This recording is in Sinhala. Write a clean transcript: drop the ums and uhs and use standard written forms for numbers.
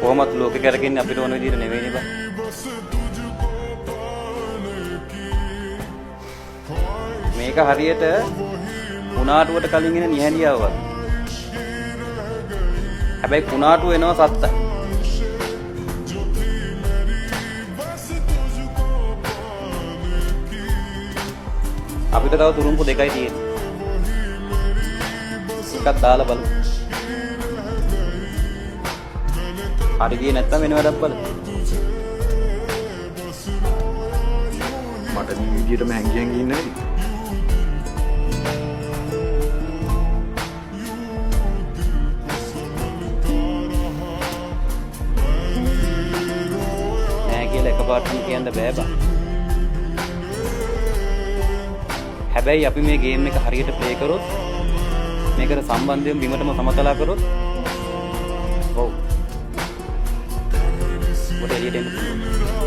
කොහොමත් ලෝකෙ කරකින්නේ අපිට ඕන විදිහට නෙවෙයිනේ බා. මේක හරියට පුනාටුවට කලින් එන නිහඬියාව වගේ. හැබැයි පුනාටුව එනවා සත්තයි. අපිට තව තුරුම්පු දෙකයි තියෙන්නේ. එකක් දාලා බලමු. හරි ගියේ නැත්තම් වෙන වැඩක් බලමු. මට මේ විදියටම හැංගි හැංගි ඉන්න නේද? නෑ කියලා එකපාරටම කියන්න බෑ බා. හැබැයි අපි මේ ගේම් එක හරියට ප්ලේ කරොත් මේකට සම්බන්ධයෙන් බිමටම සමතලා කරොත් ඔව්. ඔතන එළියට එන්න පුළුවන්.